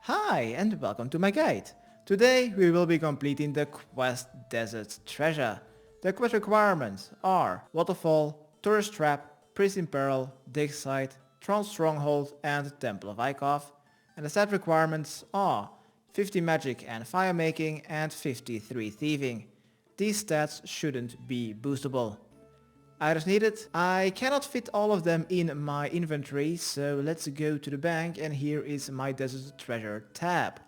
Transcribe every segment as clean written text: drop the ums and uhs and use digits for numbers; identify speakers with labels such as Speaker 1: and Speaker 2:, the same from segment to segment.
Speaker 1: Hi and welcome to my guide. Today we will be completing the quest Desert Treasure. The quest requirements are Waterfall, Tourist Trap, Priest in Peril, Digsite, Tron Stronghold and Temple of Ikov. And the stat requirements are 50 magic and fire making and 53 thieving. These stats shouldn't be boostable. Items needed. I cannot fit all of them in my inventory, so let's go to the bank and here is my Desert Treasure tab.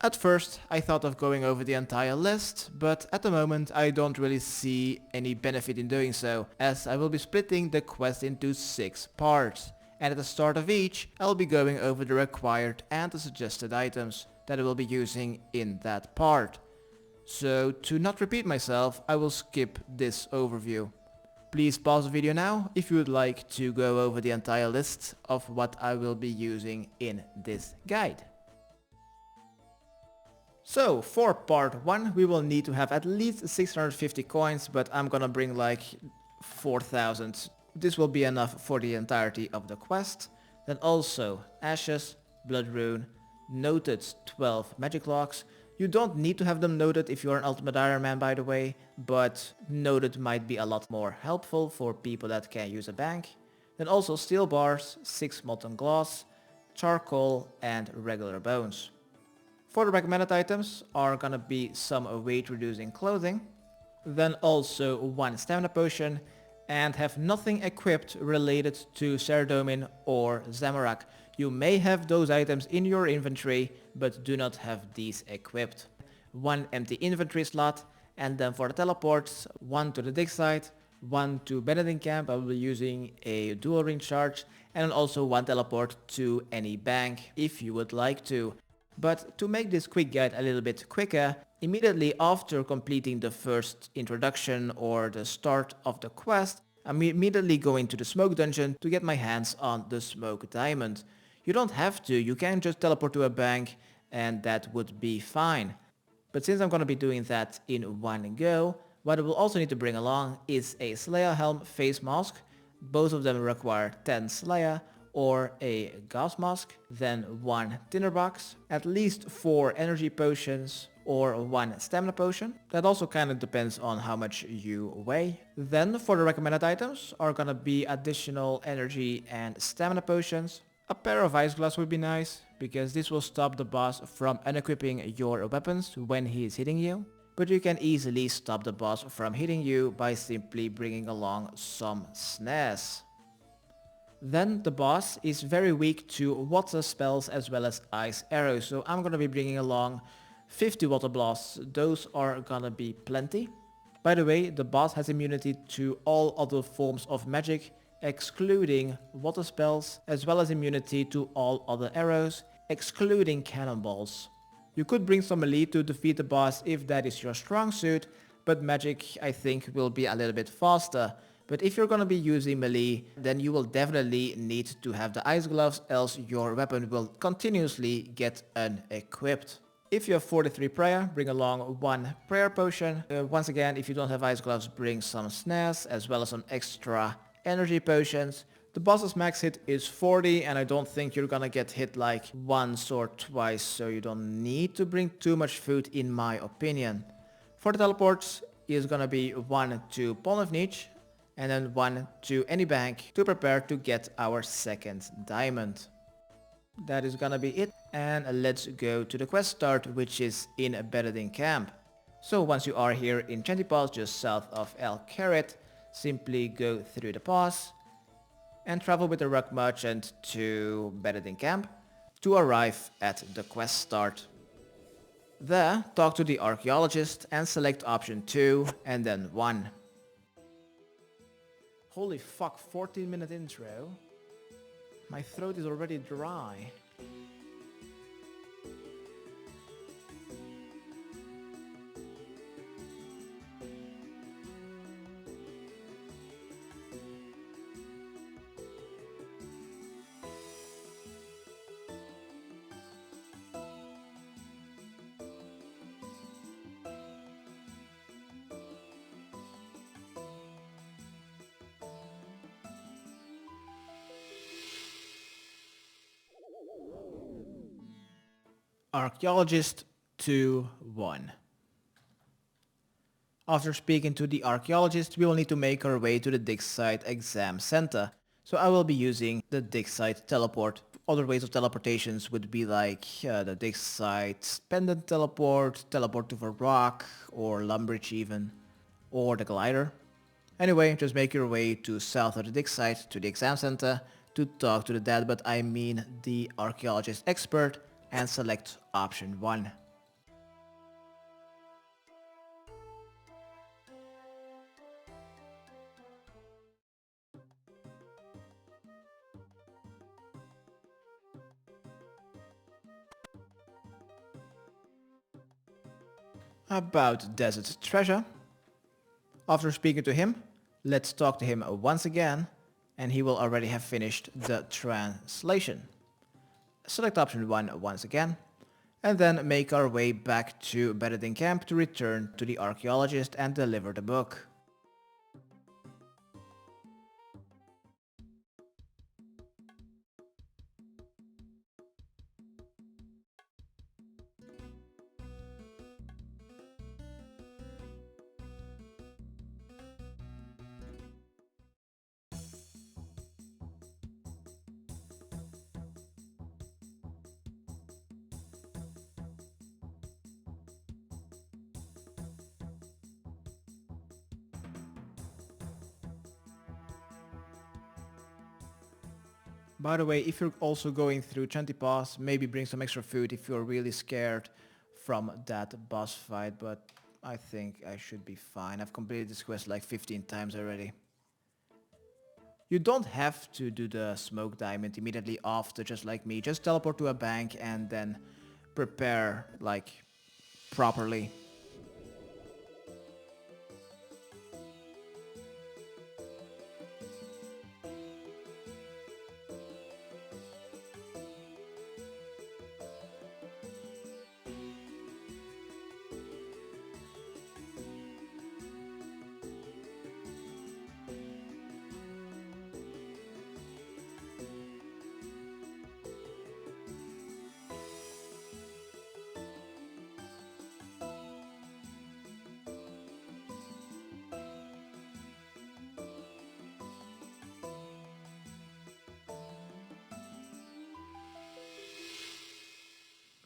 Speaker 1: At first I thought of going over the entire list, but at the moment I don't really see any benefit in doing so, as I will be splitting the quest into 6 parts. And at the start of each, I'll be going over the required and the suggested items that I will be using in that part. So to not repeat myself, I will skip this overview. Please pause the video now if you would like to go over the entire list of what I will be using in this guide. So for part 1 we will need to have at least 650 coins, but I'm gonna bring like 4000. This will be enough for the entirety of the quest. Then also ashes, blood rune, noted 12 magic locks. You don't need to have them noted if you're an Ultimate Iron Man, by the way, but noted might be a lot more helpful for people that can use a bank. Then also steel bars, 6 molten glass, charcoal and regular bones. For the recommended items are gonna be some weight reducing clothing, then also 1 stamina potion, and have nothing equipped related to saradomin or zamorak. You may have those items in your inventory, but do not have these equipped. 1 empty inventory slot, and then for the teleports, 1 to the digsite, 1 to Benadin camp. I will be using a dual ring charge, and also 1 teleport to any bank if you would like to. But to make this quick guide a little bit quicker, immediately after completing the first introduction or the start of the quest, I'm immediately going to the smoke dungeon to get my hands on the smoke diamond. You don't have to, you can just teleport to a bank and that would be fine. But since I'm gonna be doing that in one go, what I will also need to bring along is a Slayer helm face mask. Both of them require 10 Slayer, or a gasmask, then 1 tinderbox, at least 4 energy potions, or 1 stamina potion. That also kind of depends on how much you weigh. Then for the recommended items are gonna be additional energy and stamina potions. A pair of ice gloves would be nice, because this will stop the boss from unequipping your weapons when he is hitting you. But you can easily stop the boss from hitting you by simply bringing along some snares. Then the boss is very weak to water spells as well as ice arrows, so I'm gonna be bringing along 50 water blasts. Those are gonna be plenty. By the way, the boss has immunity to all other forms of magic, excluding water spells, as well as immunity to all other arrows, excluding cannonballs. You could bring some melee to defeat the boss if that is your strong suit, but magic I think will be a little bit faster. But if you're gonna be using melee, then you will definitely need to have the ice gloves, else your weapon will continuously get unequipped. If you have 43 prayer, bring along 1 prayer potion. Once again, if you don't have ice gloves, bring some snares as well as some extra energy potions. The boss's max hit is 40 and I don't think you're gonna get hit like once or twice, so you don't need to bring too much food in my opinion. For the teleports is gonna be 1 to Pawn of Niche, and then 1 to any bank to prepare to get our second diamond. That is gonna be it, and let's go to the quest start, which is in Benadin camp. So once you are here in Shantey Pass, just south of El Carrot, simply go through the pass and travel with the Rock Merchant to Benadin camp to arrive at the quest start. There, talk to the archaeologist and select option 2 and then 1. Holy fuck, 14-minute intro. My throat is already dry. Archaeologist 2-1. After speaking to the archaeologist, we will need to make our way to the digsite exam center. So I will be using the digsite teleport. Other ways of teleportations would be like the digsite pendant teleport, teleport to the rock, or lumbridge even, or the glider. Anyway, just make your way to south of the digsite to the exam center to talk to the dead, but I mean the archaeologist expert, and select option 1. About desert treasure. After speaking to him, let's talk to him once again, and he will already have finished the translation. Select option 1 once again, and then make our way back to Benadin camp to return to the archaeologist and deliver the book. By the way, if you're also going through Shantey Pass, maybe bring some extra food if you're really scared from that boss fight, but I think I should be fine. I've completed this quest like 15 times already. You don't have to do the smoke diamond immediately after, just like me. Just teleport to a bank and then prepare like properly.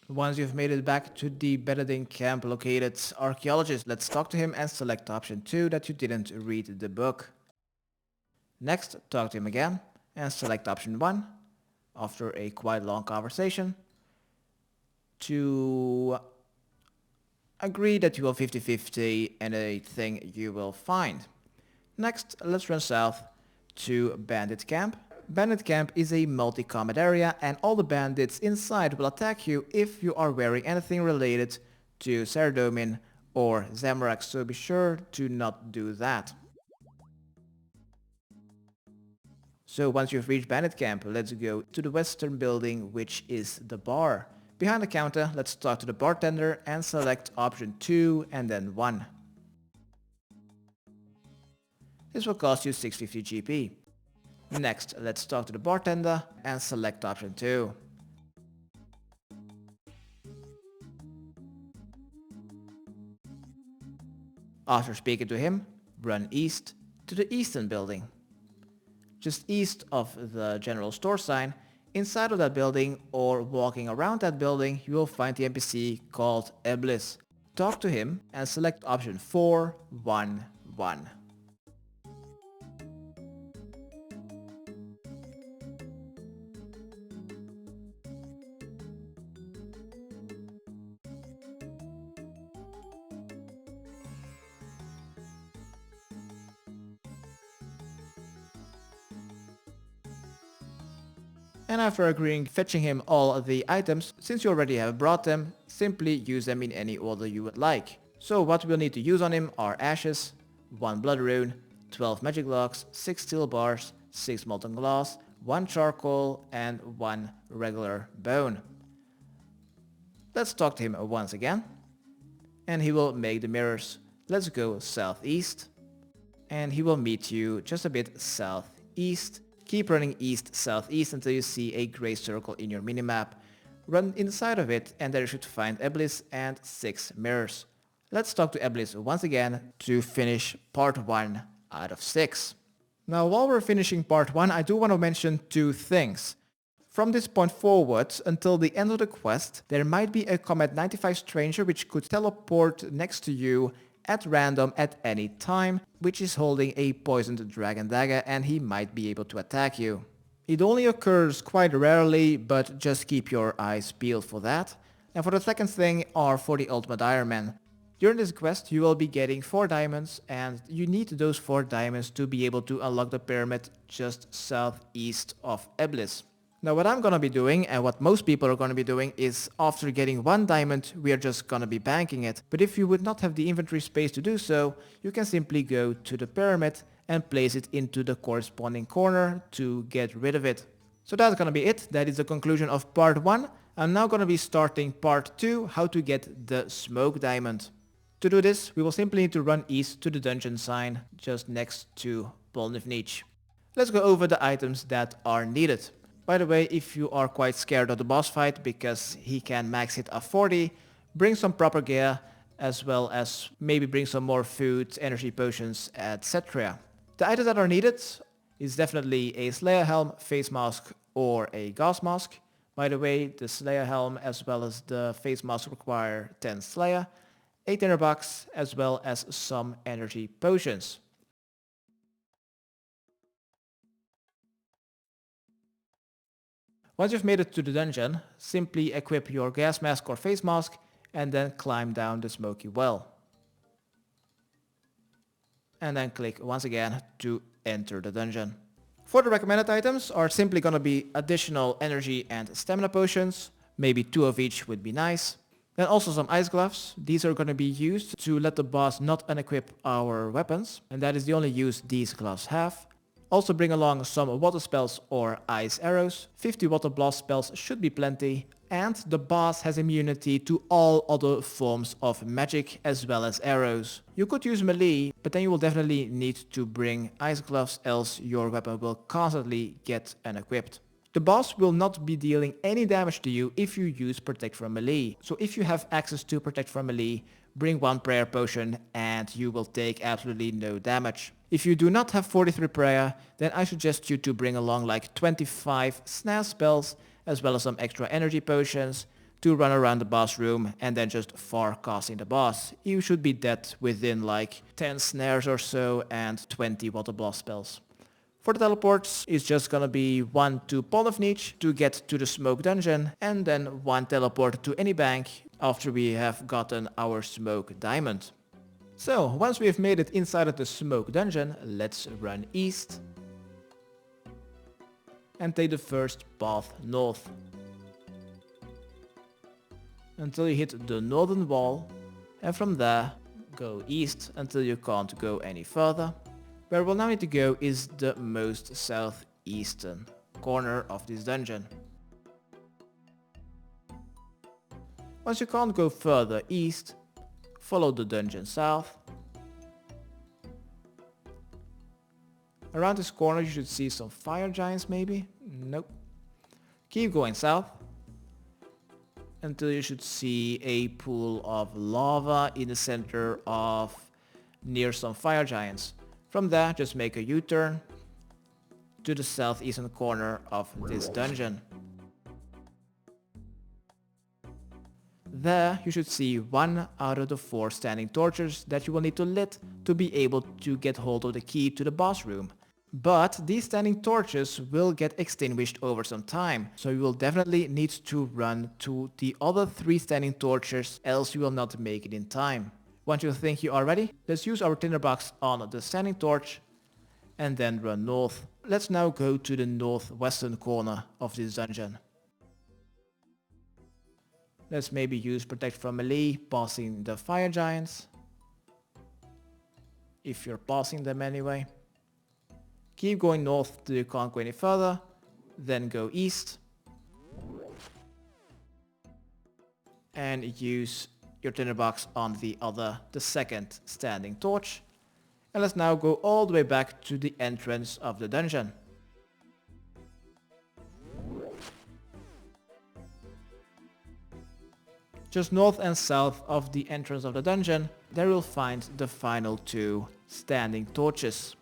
Speaker 1: Once you've made it back to the Benadin camp located archaeologist, let's talk to him and select option 2 that you didn't read the book. Next, talk to him again and select option 1 after a quite long conversation to agree that you will 50-50 anything you will find. Next, let's run south to Bandit Camp. Bandit Camp is a multi-combat area and all the bandits inside will attack you if you are wearing anything related to saradomin or zamorak, so be sure to not do that. So once you've reached Bandit Camp, let's go to the western building, which is the bar. Behind the counter, let's talk to the bartender and select option 2 and then 1. This will cost you 650 GP. Next, let's talk to the bartender and select option 2. After speaking to him, run east to the eastern building. Just east of the general store sign, inside of that building or walking around that building, you will find the NPC called Iblis. Talk to him and select option 411. And after agreeing fetching him all of the items, since you already have brought them, simply use them in any order you would like. So what we'll need to use on him are ashes, 1 blood rune, 12 magic locks, 6 steel bars, 6 molten glass, 1 charcoal and 1 regular bone. Let's talk to him once again. And he will make the mirrors. Let's go southeast. And he will meet you just a bit southeast. Keep running east-southeast until you see a gray circle in your minimap. run inside of it, and there you should find Eblis and 6 mirrors. Let's talk to Eblis once again to finish part 1 out of 6. Now while we're finishing part 1, I do want to mention 2 things. From this point forward, until the end of the quest, there might be a Combat 95 stranger which could teleport next to you at random at any time, which is holding a poisoned dragon dagger, and he might be able to attack you. It only occurs quite rarely, but just keep your eyes peeled for that. And for the second thing are for the Ultimate Iron Man. During this quest you will be getting 4 diamonds, and you need those 4 diamonds to be able to unlock the pyramid just southeast of Eblis. Now what I'm gonna be doing, and what most people are gonna be doing, is after getting 1 diamond we are just gonna be banking it. But if you would not have the inventory space to do so, you can simply go to the pyramid and place it into the corresponding corner to get rid of it. So that's gonna be it. That is the conclusion of part 1. I'm now gonna be starting part 2, how to get the smoke diamond. To do this, we will simply need to run east to the dungeon sign just next to Polnivnich. Let's go over the items that are needed. By the way, if you are quite scared of the boss fight because he can max hit a 40, bring some proper gear, as well as maybe bring some more food, energy potions, etc. The items that are needed is definitely a Slayer helm, face mask, or a gasmask. By the way, the Slayer helm as well as the face mask require 10 Slayer, a tinderbox, as well as some energy potions. Once you've made it to the dungeon, simply equip your gas mask or face mask and then climb down the smoky well. And then click once again to enter the dungeon. For the recommended items are simply gonna be additional energy and stamina potions, maybe 2 of each would be nice. Then also some ice gloves. These are gonna be used to let the boss not unequip our weapons, and that is the only use these gloves have. Also bring along some water spells or ice arrows. 50 water blast spells should be plenty. And the boss has immunity to all other forms of magic as well as arrows. You could use melee, but then you will definitely need to bring ice gloves, else your weapon will constantly get unequipped. The boss will not be dealing any damage to you if you use Protect from Melee. So if you have access to Protect from Melee, bring 1 prayer potion and you will take absolutely no damage. If you do not have 43 prayer, then I suggest you to bring along like 25 snare spells as well as some extra energy potions to run around the boss room and then just forecasting the boss. You should be dead within like 10 snares or so and 20 water blast spells. For the teleports, it's just gonna be 1 to Polnivnich to get to the smoke dungeon, and then 1 teleport to any bank after we have gotten our smoke diamond. So, once we have made it inside of the smoke dungeon, let's run east and take the first path north until you hit the northern wall, and from there go east until you can't go any further. Where we'll now need to go is the most southeastern corner of this dungeon. Once you can't go further east, follow the dungeon south. Around this corner you should see some fire giants maybe? Nope. Keep going south until you should see a pool of lava in the center of near some fire giants. From there, just make a U-turn to the southeastern corner of this dungeon. There, you should see 1 out of the 4 standing torches that you will need to lit to be able to get hold of the key to the boss room. But these standing torches will get extinguished over some time, so you will definitely need to run to the other 3 standing torches, else you will not make it in time. Once you think you are ready, let's use our tinderbox on the standing torch and then run north. Let's now go to the northwestern corner of this dungeon. Let's maybe use Protect from Melee, passing the fire giants, if you're passing them anyway. Keep going north till you can't go any further, then go east and use your tinderbox on the second standing torch. And let's now go all the way back to the entrance of the dungeon. Just north and south of the entrance of the dungeon, there you'll find the final 2 standing torches.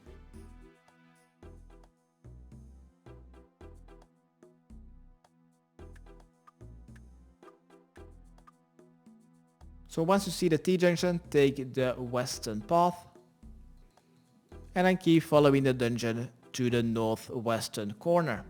Speaker 1: So once you see the T-junction, take the western path and then keep following the dungeon to the northwestern corner.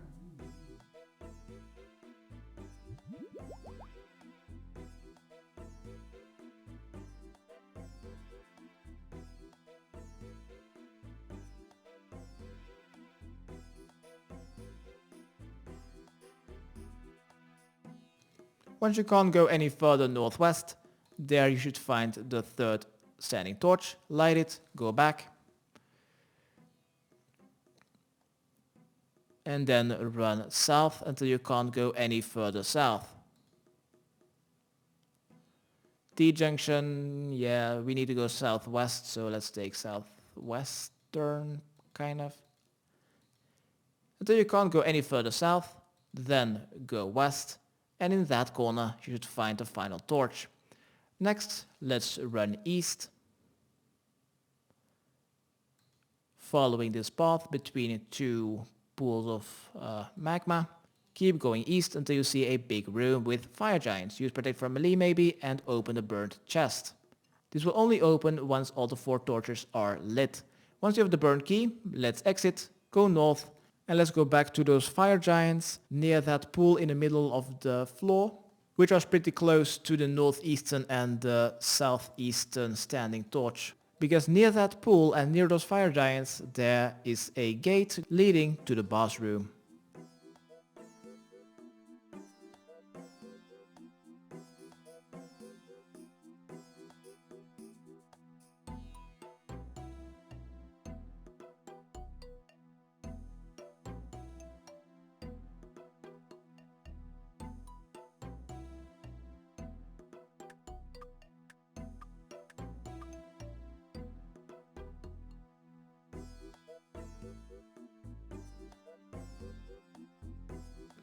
Speaker 1: Once you can't go any further northwest, there you should find the 3rd standing torch, light it, go back, and then run south until you can't go any further south. T-junction, yeah, we need to go southwest, so let's take southwestern, kind of. Until you can't go any further south, then go west, and in that corner you should find the final torch. Next, let's run east, following this path between 2 pools of magma. Keep going east until you see a big room with fire giants. Use protect from melee maybe and open the burnt chest. This will only open once all the 4 torches are lit. Once you have the burnt key, let's exit, go north, and let's go back to those fire giants near that pool in the middle of the floor, which was pretty close to the northeastern and the southeastern standing torch. Because near that pool and near those fire giants there is a gate leading to the boss room.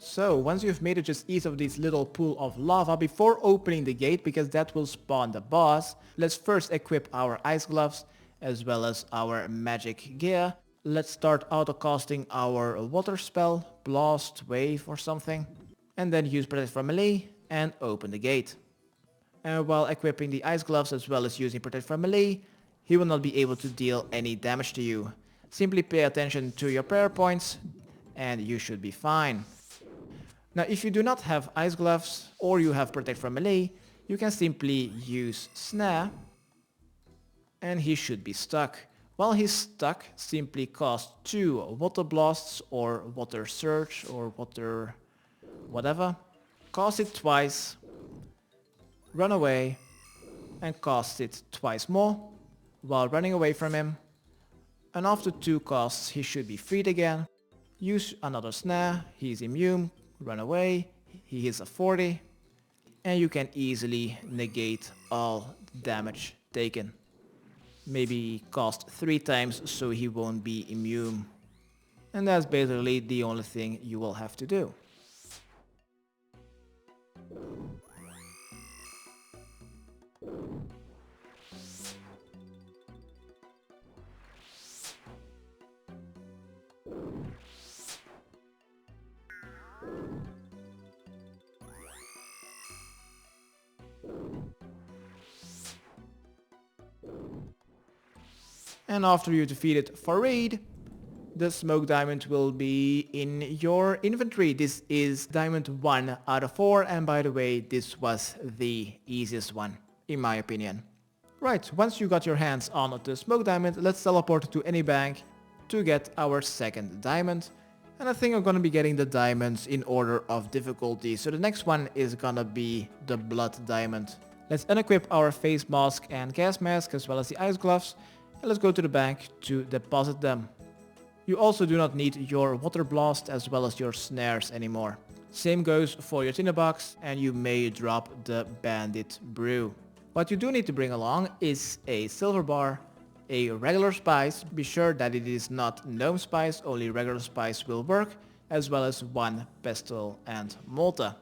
Speaker 1: So once you've made it just east of this little pool of lava, before opening the gate, because that will spawn the boss, let's first equip our ice gloves as well as our magic gear. Let's start auto-casting our water spell, blast, wave or something, and then use protect from melee and open the gate. And while equipping the ice gloves as well as using protect from melee, he will not be able to deal any damage to you. Simply pay attention to your prayer points and you should be fine. Now if you do not have ice gloves or you have protect from melee, you can simply use snare and he should be stuck. While he's stuck, simply cast 2 water blasts or water surge or water whatever. Cast it twice, run away and cast it twice more while running away from him. And after 2 casts he should be freed again. Use another snare, he's immune, run away, he hits a 40 and you can easily negate all damage taken. Maybe cast 3 times so he won't be immune. And that's basically the only thing you will have to do. And after you defeated Farid, the smoke diamond will be in your inventory. This is diamond 1 out of 4, and by the way, this was the easiest one, in my opinion. Right, once you got your hands on the smoke diamond, let's teleport to any bank to get our 2nd diamond. And I think I'm gonna be getting the diamonds in order of difficulty. So the next one is gonna be the blood diamond. Let's unequip our face mask and gas mask as well as the ice gloves. And let's go to the bank to deposit them. You also do not need your water blast as well as your snares anymore. Same goes for your tinderbox, and you may drop the bandit brew. What you do need to bring along is a silver bar, a regular spice, be sure that it is not gnome spice, only regular spice will work, as well as 1 pestle and mortar.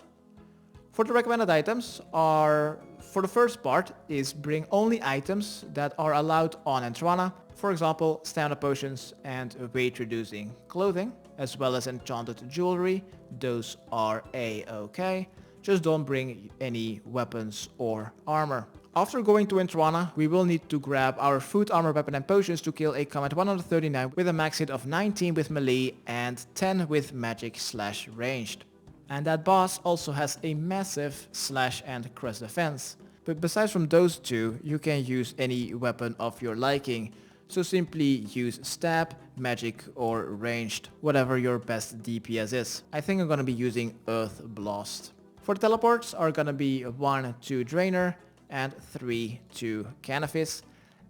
Speaker 1: For the recommended items are, for the first part, is bring only items that are allowed on Entrana. For example, stamina potions and weight reducing clothing, as well as enchanted jewelry. Those are a-okay. Just don't bring any weapons or armor. After going to Entrana, we will need to grab our food, armor, weapon and potions to kill a combat 139 with a max hit of 19 with melee and 10 with magic/ranged. And that boss also has a massive slash and crest defense. But besides from those two, you can use any weapon of your liking. So simply use stab, magic or ranged, whatever your best DPS is. I think I'm gonna be using Earth Blast. For the teleports are gonna be 1 to Drainer and 3 to Canifis.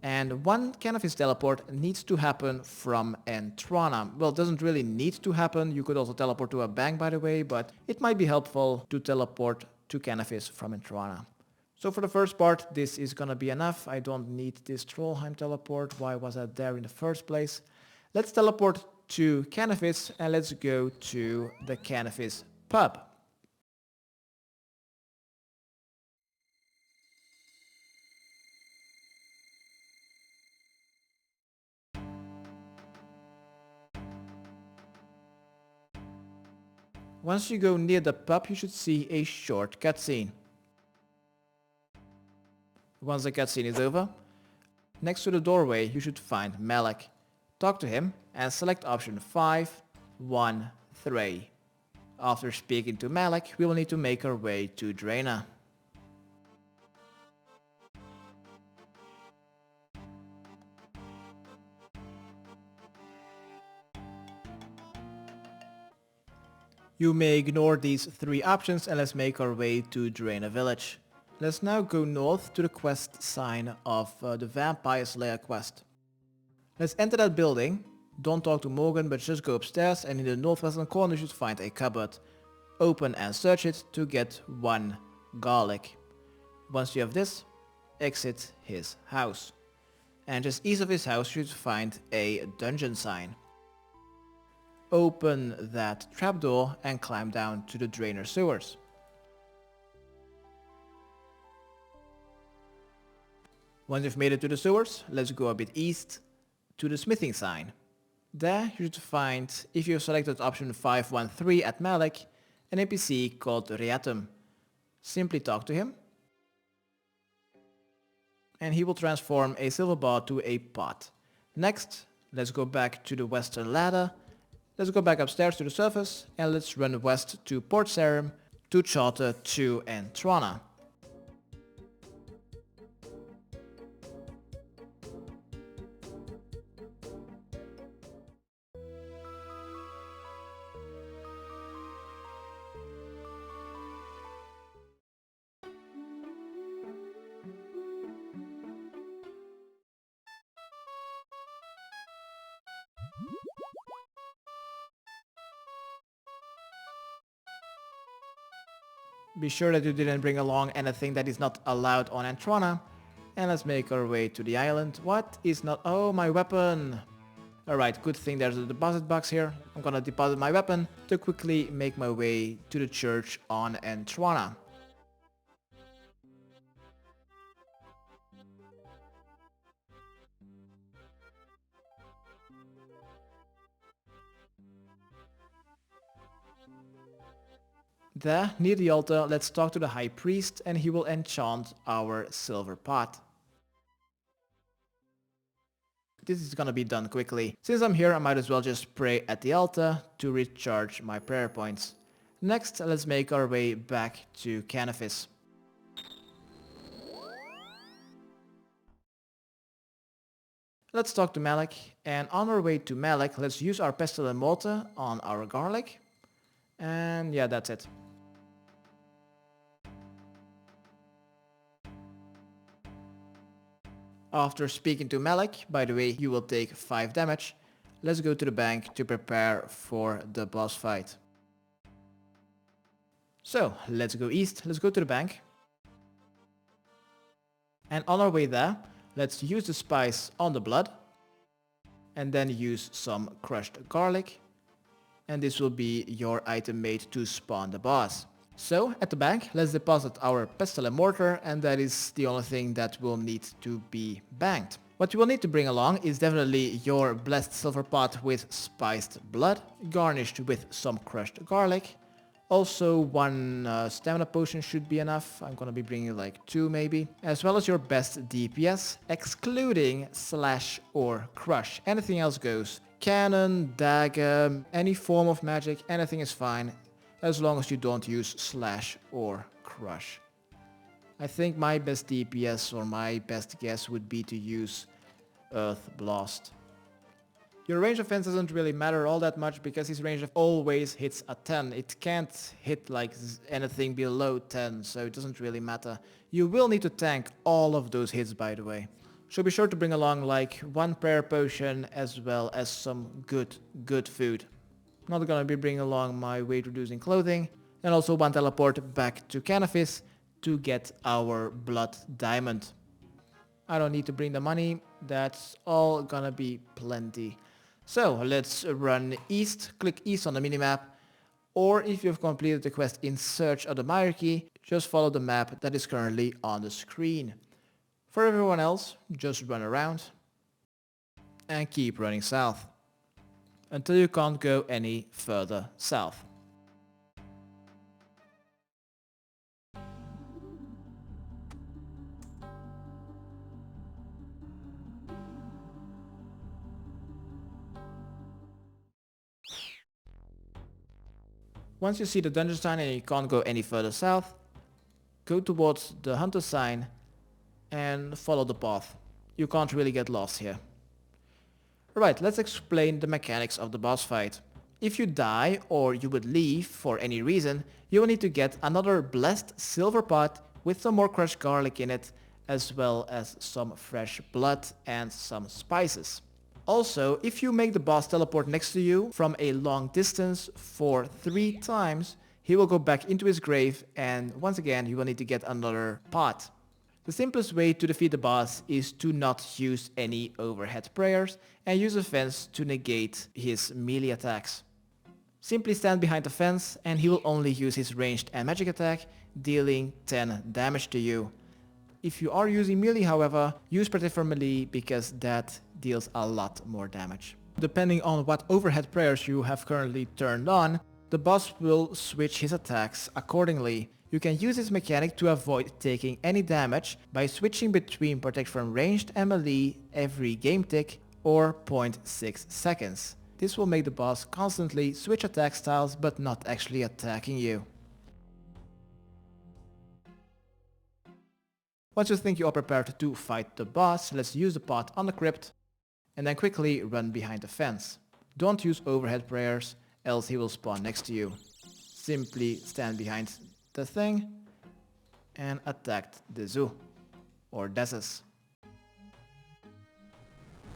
Speaker 1: And one Canifis teleport needs to happen from Entrana. Well, it doesn't really need to happen. You could also teleport to a bank, by the way, but it might be helpful to teleport to Canifis from Entrana. So for the first part, this is gonna be enough. I don't need this Trollheim teleport. Why was that there in the first place? Let's teleport to Canifis and let's go to the Canifis pub. Once you go near the pub, you should see a short cutscene. Once the cutscene is over, next to the doorway you should find Malik. Talk to him and select option 513. After speaking to Malik, we will need to make our way to Draina. You may ignore these 3 options and let's make our way to Draina village. Let's now go north to the quest sign of the Vampire Slayer quest. Let's enter that building. Don't talk to Morgan, but just go upstairs and in the northwestern corner you should find a cupboard. Open and search it to get 1 garlic. Once you have this, exit his house. And just east of his house you should find a dungeon sign. Open that trapdoor and climb down to the drainer sewers. Once you've made it to the sewers, let's go a bit east to the smithing sign. There you should find, if you selected option 513 at Malik, an NPC called Riatum. Simply talk to him and he will transform a silver bar to a pot. Next, let's go back to the western ladder. Let's go back upstairs to the surface and let's run west to Port Sarim to charter to Entrana. Be sure that you didn't bring along anything that is not allowed on Entrana. And let's make our way to the island. What is not... Oh, my weapon! Alright, good thing there's a deposit box here. I'm gonna deposit my weapon to quickly make my way to the church on Entrana. There, near the altar, let's talk to the high priest and he will enchant our silver pot. This is gonna be done quickly. Since I'm here, I might as well just pray at the altar to recharge my prayer points. Next, let's make our way back to Canifis. Let's talk to Malik, and on our way to Malik, let's use our pestle and mortar on our garlic. And yeah, that's it. After speaking to Malik, by the way, you will take 5 damage. Let's go to the bank to prepare for the boss fight. So, let's go east, let's go to the bank. And on our way there, let's use the spice on the blood. And then use some crushed garlic. And this will be your item made to spawn the boss. So, at the back, let's deposit our pestle and mortar, and that is the only thing that will need to be banked. What you will need to bring along is definitely your blessed silver pot with spiced blood, garnished with some crushed garlic. Also, one stamina potion should be enough. I'm gonna be bringing like 2 maybe. As well as your best DPS, excluding slash or crush. Anything else goes. Cannon, dagger, any form of magic, anything is fine. As long as you don't use slash or crush. I think my best DPS or my best guess would be to use Earth Blast. Your range of fence doesn't really matter all that much because his range of always hits a 10. It can't hit like anything below 10, so it doesn't really matter. You will need to tank all of those hits, by the way. So be sure to bring along like 1 prayer potion as well as some good food. Not gonna be bringing along my weight reducing clothing, and also 1 teleport back to Canopus to get our blood diamond. I don't need to bring the money, that's all gonna be plenty. So let's run east, click east on the minimap, or if you've completed the quest in search of the hierarchy, just follow the map that is currently on the screen. For everyone else, just run around and keep running south until you can't go any further south. Once you see the dungeon sign and you can't go any further south, go towards the hunter sign and follow the path. You can't really get lost here. Alright, let's explain the mechanics of the boss fight. If you die or you would leave for any reason, you will need to get another blessed silver pot with some more crushed garlic in it, as well as some fresh blood and some spices. Also, if you make the boss teleport next to you from a long distance for 3 times, he will go back into his grave and once again you will need to get another pot. The simplest way to defeat the boss is to not use any overhead prayers and use a fence to negate his melee attacks. Simply stand behind the fence and he will only use his ranged and magic attack, dealing 10 damage to you. If you are using melee, however, use protect from melee because that deals a lot more damage. Depending on what overhead prayers you have currently turned on, the boss will switch his attacks accordingly. You can use this mechanic to avoid taking any damage by switching between protect from ranged and melee every game tick or 0.6 seconds. This will make the boss constantly switch attack styles but not actually attacking you. Once you think you are prepared to fight the boss, let's use the pot on the crypt and then quickly run behind the fence. Don't use overhead prayers, else he will spawn next to you. Simply stand behind the thing and attack the zoo or Desus.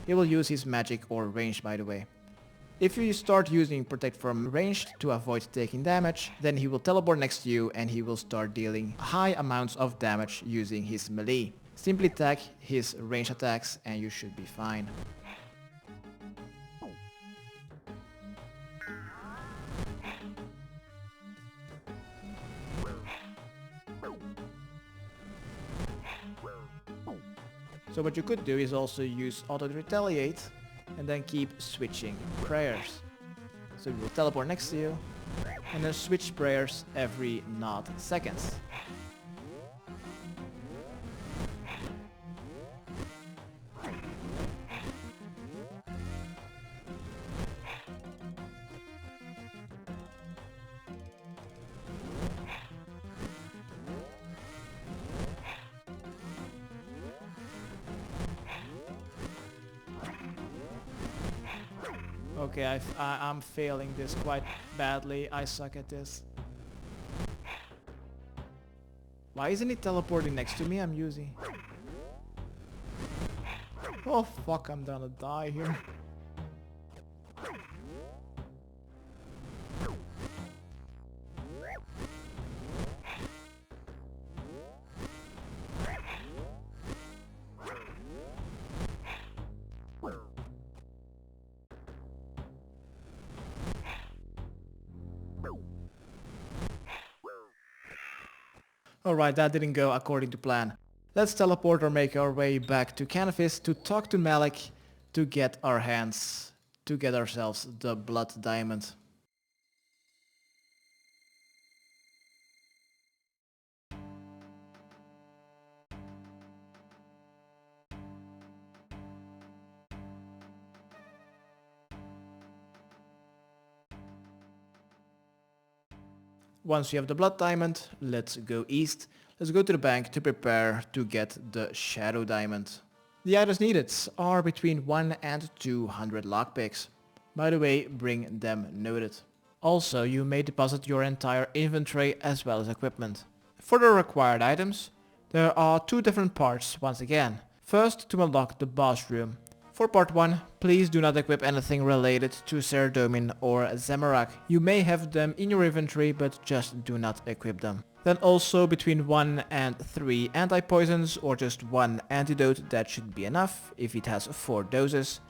Speaker 1: He will use his magic or range, by the way. If you start using protect from ranged to avoid taking damage, then he will teleport next to you and he will start dealing high amounts of damage using his melee. Simply attack his range attacks and you should be fine. So what you could do is also use auto retaliate and then keep switching prayers. So it will teleport next to you and then switch prayers every 0 seconds. Okay, I'm failing this quite badly. I suck at this. Why isn't he teleporting next to me? I'm using... Oh fuck, I'm gonna die here. Alright, that didn't go according to plan. Let's teleport or make our way back to Canopus to talk to Malik to get ourselves the blood diamond. Once you have the blood diamond, let's go east. Let's go to the bank to prepare to get the shadow diamond. The items needed are between 1 and 200 lockpicks. By the way, bring them noted. Also, you may deposit your entire inventory as well as equipment. For the required items, there are two different parts once again. First, to unlock the boss room. For part 1, please do not equip anything related to saradomin or zamorak. You may have them in your inventory, but just do not equip them. Then also between 1 and 3 anti-poisons or just 1 antidote, that should be enough if it has 4 doses.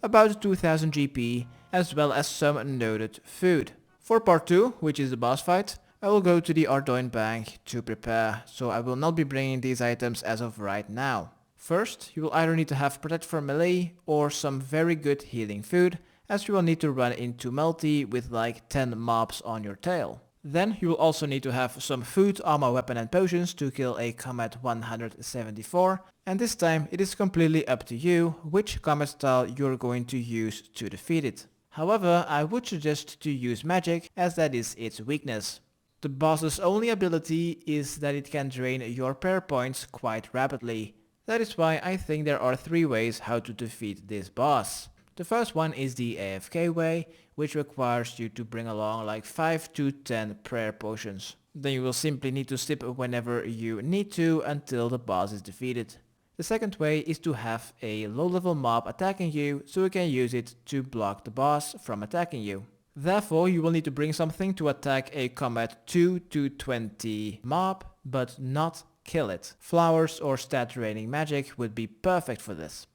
Speaker 1: About 2000 GP, as well as some noted food. For part 2, which is the boss fight, I will go to the Ardoin bank to prepare, so I will not be bringing these items as of right now. First, you will either need to have Protect for melee or some very good healing food, as you will need to run into multi with like 10 mobs on your tail. Then you will also need to have some food, armor, weapon and potions to kill a combat 174, and this time it is completely up to you which combat style you're going to use to defeat it. However, I would suggest to use magic as that is its weakness. The boss's only ability is that it can drain your prayer points quite rapidly. That is why I think there are 3 ways how to defeat this boss. The first one is the AFK way, which requires you to bring along like 5 to 10 prayer potions. Then you will simply need to sip whenever you need to until the boss is defeated. The second way is to have a low level mob attacking you, so you can use it to block the boss from attacking you. Therefore, you will need to bring something to attack a combat 2 to 20 mob, but not kill it. Flowers or stat draining magic would be perfect for this.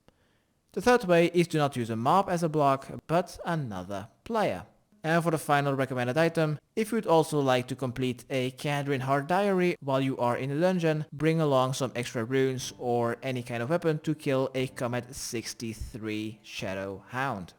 Speaker 1: The third way is to not use a mob as a block, but another player. And for the final recommended item, if you'd also like to complete a Kandrin Heart Diary while you are in a dungeon, bring along some extra runes or any kind of weapon to kill a combat 63 Shadow Hound.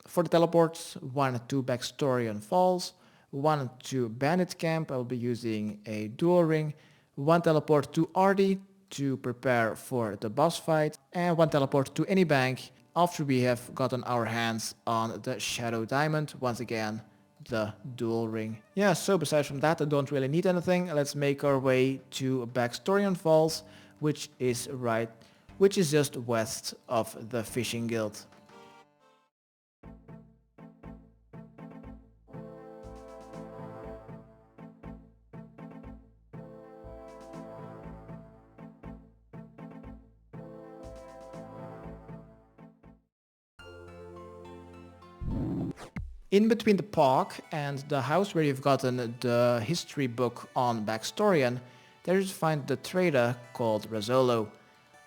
Speaker 1: For the teleports, 1 to Backstorian Falls, 1 to Bandit Camp, I will be using a dual ring, 1 teleport to Ardi to prepare for the boss fight, and 1 teleport to any bank after we have gotten our hands on the Shadow Diamond, once again the dual ring. Yeah, so besides from that I don't really need anything. Let's make our way to Backstorian Falls, which is just west of the Fishing Guild. In between the park and the house where you've gotten the history book on Backstorian, there you find the trader called Razzolo.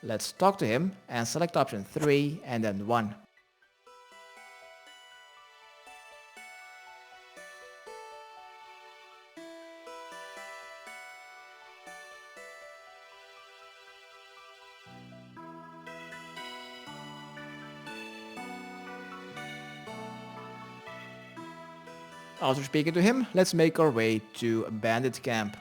Speaker 1: Let's talk to him and select option 3 and then 1. After speaking to him, let's make our way to Bandit Camp.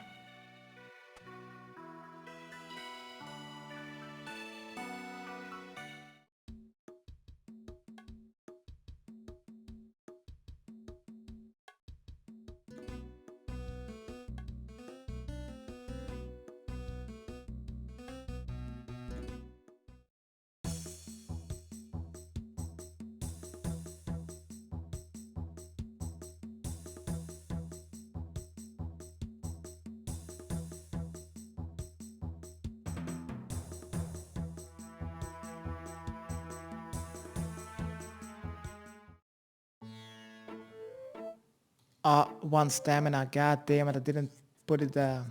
Speaker 1: One stamina, god damn it, I didn't put it there.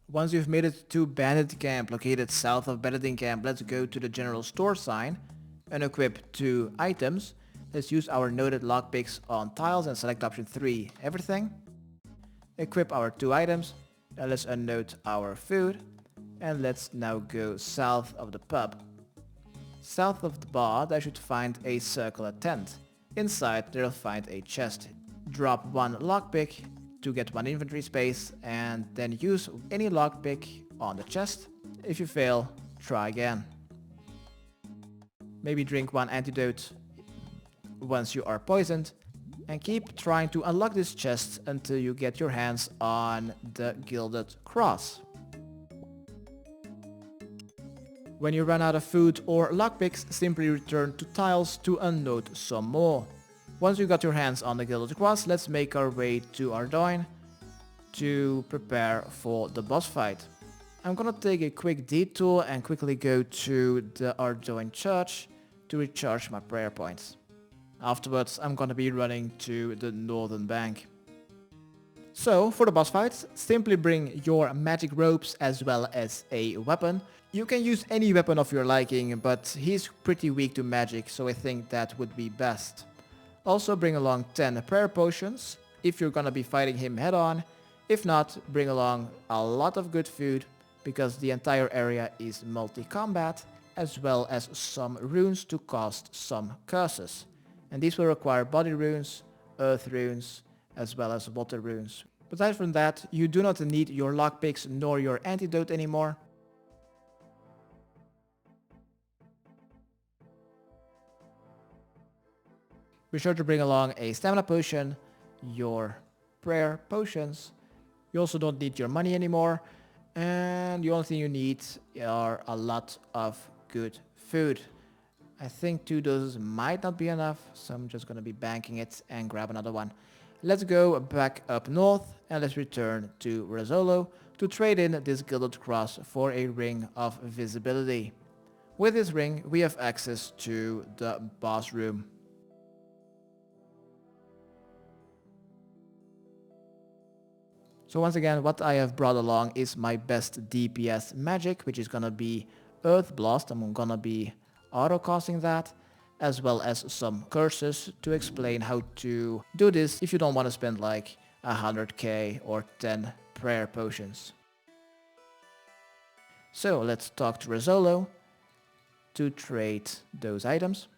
Speaker 1: Once you've made it to Bandit Camp, located south of Benadin Camp, let's go to the general store sign, unequip 2 items. Let's use our noted lockpicks on tiles and select option 3, everything. Equip our 2 items, and let's unnote our food, and let's now go south of the pub. South of the bar, they should find a circular tent. Inside, they'll find a chest. Drop 1 lockpick to get 1 inventory space, and then use any lockpick on the chest. If you fail, try again. Maybe drink 1 antidote once you are poisoned, and keep trying to unlock this chest until you get your hands on the gilded cross. When you run out of food or lockpicks, simply return to tiles to unload some more. Once you got your hands on the gilded cross, let's make our way to Ardoin to prepare for the boss fight. I'm gonna take a quick detour and quickly go to the Ardoin church to recharge my prayer points. Afterwards, I'm gonna be running to the northern bank. So, for the boss fights, simply bring your magic ropes as well as a weapon. You can use any weapon of your liking, but he's pretty weak to magic, so I think that would be best. Also bring along 10 prayer potions if you're gonna be fighting him head on. If not, bring along a lot of good food, because the entire area is multi-combat, as well as some runes to cast some curses. And these will require body runes, earth runes, as well as water runes. But aside from that, you do not need your lockpicks nor your antidote anymore. Be sure to bring along a stamina potion, your prayer potions. You also don't need your money anymore, and the only thing you need are a lot of good food. I think 2 doses might not be enough, so I'm just gonna be banking it and grab another one. Let's go back up north and let's return to Rizzolo to trade in this gilded cross for a ring of visibility. With this ring, we have access to the boss room. So once again, what I have brought along is my best DPS magic, which is gonna be Earth Blast. I'm gonna be auto-casting that, as well as some curses to explain how to do this if you don't want to spend like 100k or 10 prayer potions. So let's talk to Rizzolo to trade those items.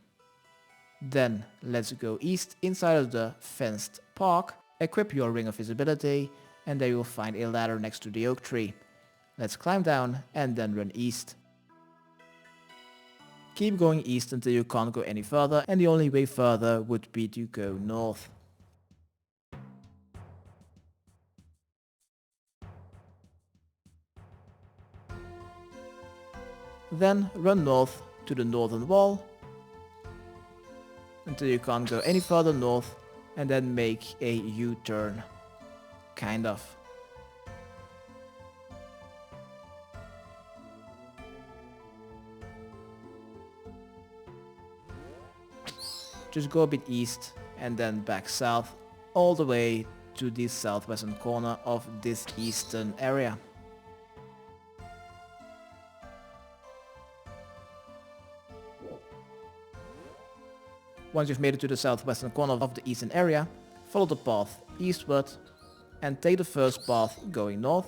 Speaker 1: Then let's go east inside of the fenced park, equip your ring of visibility, and there you'll find a ladder next to the oak tree. Let's climb down and then run east. Keep going east until you can't go any further, and the only way further would be to go north. Then run north to the northern wall until you can't go any further north, and then make a U-turn. Kind of. Just go a bit east and then back south all the way to the southwestern corner of this eastern area. Once you've made it to the southwestern corner of the eastern area, follow the path eastward and take the first path going north.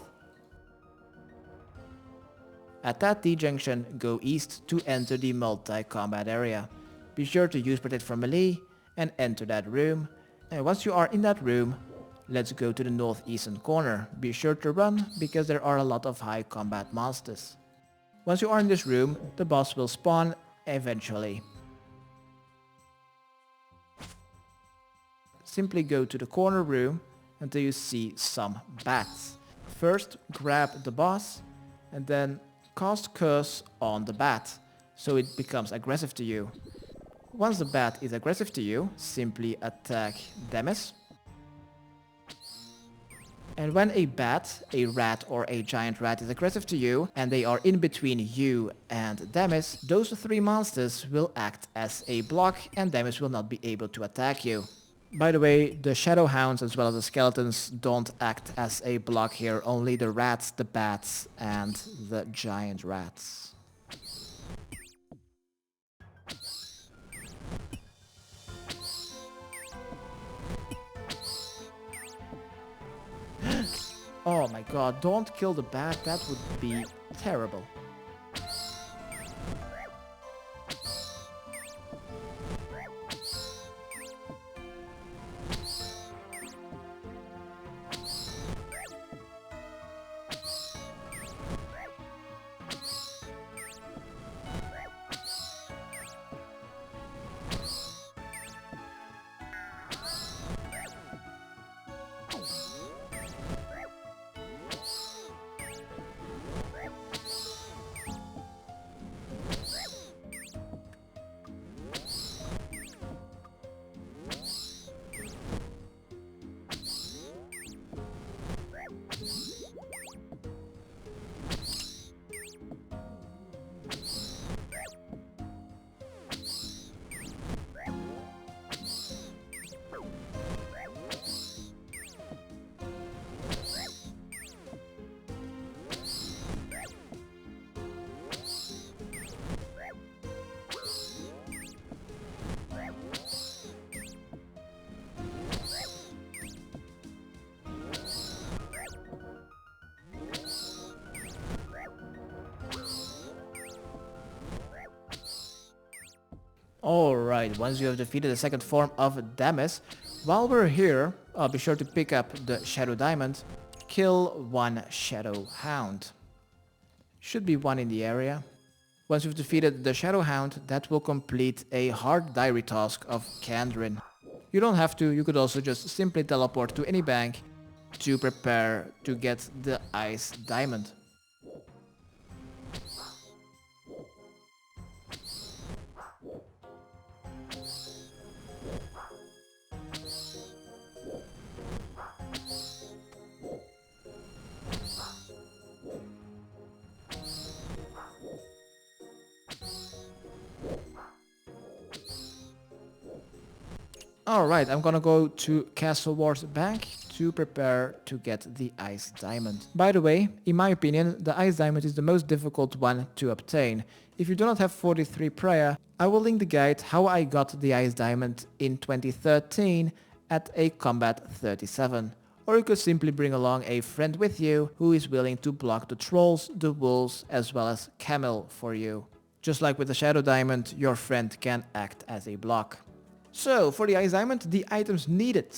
Speaker 1: At that T-junction, go east to enter the multi-combat area. Be sure to use Protect from Melee and enter that room. And once you are in that room, let's go to the northeastern corner. Be sure to run, because there are a lot of high combat monsters. Once you are in this room, the boss will spawn eventually. Simply go to the corner room until you see some bats. First, grab the boss and then cast Curse on the bat, so it becomes aggressive to you. Once the bat is aggressive to you, simply attack Demis. And when a bat, a rat or a giant rat is aggressive to you, and they are in between you and Demis, those 3 monsters will act as a block and Demis will not be able to attack you. By the way, the shadow hounds as well as the skeletons don't act as a block here, only the rats, the bats, and the giant rats. Oh my god, don't kill the bat, that would be terrible. Alright, once you have defeated the second form of Damis, while we're here, be sure to pick up the Shadow Diamond, kill one Shadow Hound. Should be one in the area. Once you've defeated the Shadow Hound, that will complete a hard diary task of Kandrin. You don't have to, you could also just simply teleport to any bank to prepare to get the Ice Diamond. Alright, I'm gonna go to Castle Ward's bank to prepare to get the Ice Diamond. By the way, in my opinion, the Ice Diamond is the most difficult one to obtain. If you do not have 43 prayer, I will link the guide how I got the Ice Diamond in 2013 at a combat 37. Or you could simply bring along a friend with you who is willing to block the trolls, the wolves, as well as camel for you. Just like with the Shadow Diamond, your friend can act as a block. So, for the Ice Diamond, the items needed.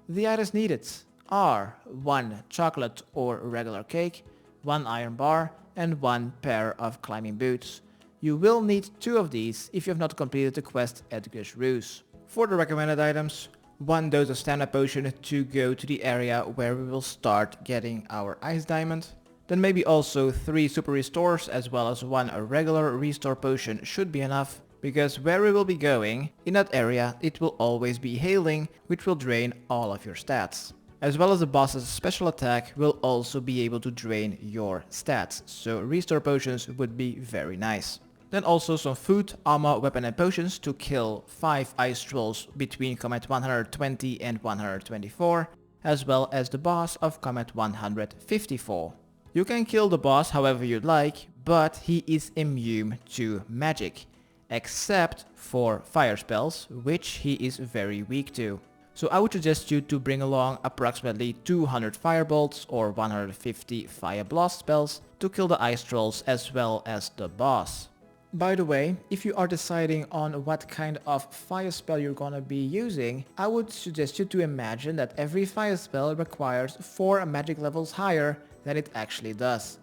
Speaker 1: The items needed are 1 chocolate or regular cake, 1 iron bar, and 1 pair of climbing boots. You will need 2 of these if you have not completed the quest Edgar's Ruse. For the recommended items, 1 dose of stamina potion to go to the area where we will start getting our Ice Diamond. Then maybe also 3 super restores as well as 1 regular restore potion should be enough. Because where we will be going, in that area it will always be hailing, which will drain all of your stats. As well as the boss's special attack will also be able to drain your stats, so restore potions would be very nice. Then also some food, armor, weapon and potions to kill 5 ice trolls between combat 120 and 124, as well as the boss of combat 154. You can kill the boss however you'd like, but he is immune to magic. Except for fire spells, which he is very weak to. So I would suggest you to bring along approximately 200 firebolts or 150 fire blast spells to kill the ice trolls as well as the boss. By the way, if you are deciding on what kind of fire spell you're gonna be using, I would suggest you to imagine that every fire spell requires 4 magic levels higher than it actually does.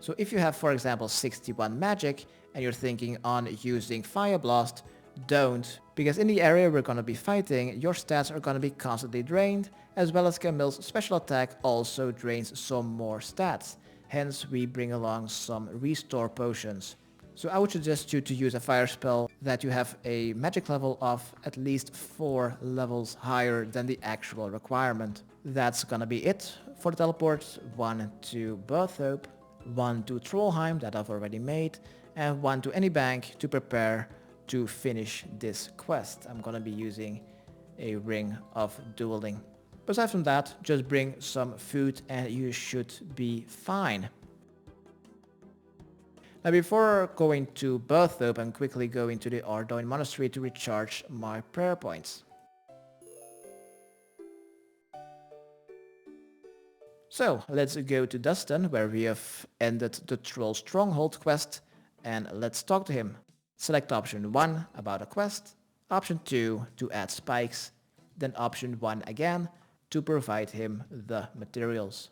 Speaker 1: So if you have, for example, 61 magic, and you're thinking on using Fire Blast, don't, because in the area we're gonna be fighting, your stats are gonna be constantly drained, as well as Camille's special attack also drains some more stats. Hence we bring along some restore potions. So I would suggest you to use a fire spell that you have a magic level of at least 4 levels higher than the actual requirement. That's gonna be it for the teleports. 1 to Berthope, 1 to Trollheim that I've already made, and 1 to any bank to prepare to finish this quest. I'm gonna be using a ring of dueling. But aside from that, just bring some food and you should be fine. Now before going to Berthope, I'm quickly going to the Ardoin Monastery to recharge my prayer points. So let's go to Dustin, where we have ended the Troll Stronghold quest, and let's talk to him. Select option 1 about a quest, option 2 to add spikes, then option 1 again to provide him the materials.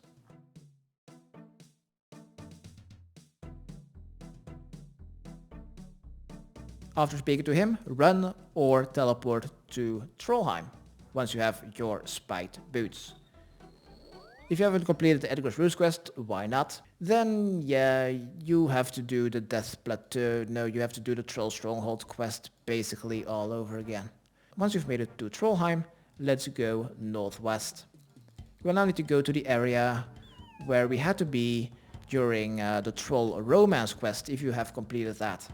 Speaker 1: After speaking to him, run or teleport to Trollheim once you have your spiked boots. If you haven't completed the Edgar's Ruse quest, why not? Then yeah, you have to do the Death Plateau, no, you have to do the Troll Stronghold quest basically all over again. Once you've made it to Trollheim, let's go northwest. You will now need to go to the area where we had to be during the Troll Romance quest if you have completed that.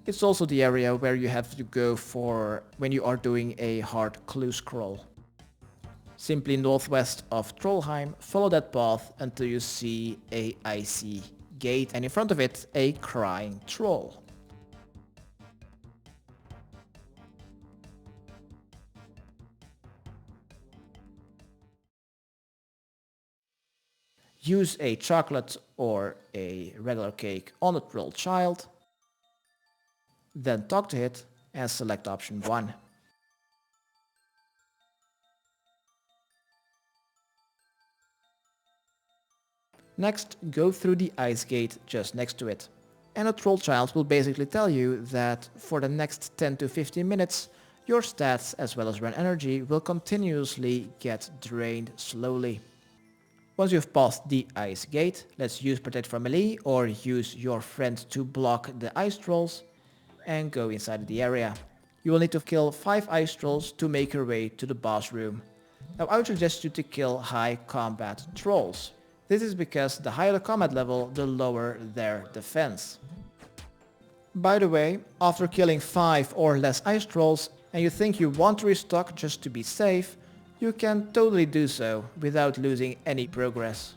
Speaker 1: It's also the area where you have to go for when you are doing a hard clue scroll. Simply northwest of Trollheim, follow that path until you see a icy gate and in front of it a crying troll. Use a chocolate or a regular cake on the troll child. Then talk to it and select option 1. Next, go through the ice gate just next to it. And the troll child will basically tell you that for the next 10 to 15 minutes, your stats as well as run energy will continuously get drained slowly. Once you've passed the ice gate, let's use Protect from Melee or use your friend to block the ice trolls and go inside the area. You will need to kill 5 ice trolls to make your way to the boss room. Now I would suggest you to kill high combat trolls. This is because the higher the combat level, the lower their defense. By the way, after killing 5 or less ice trolls and you think you want to restock just to be safe, you can totally do so without losing any progress.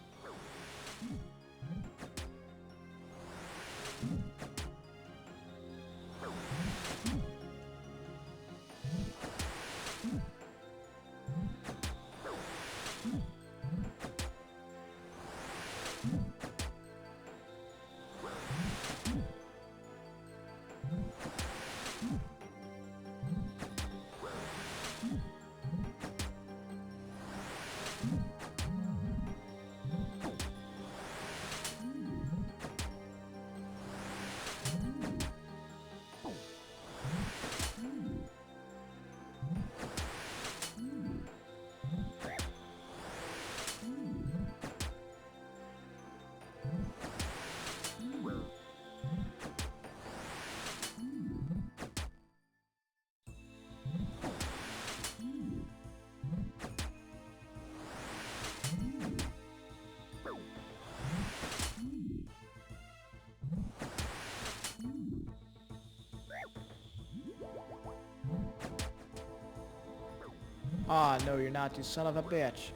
Speaker 1: Ah, no you're not, you son of a bitch.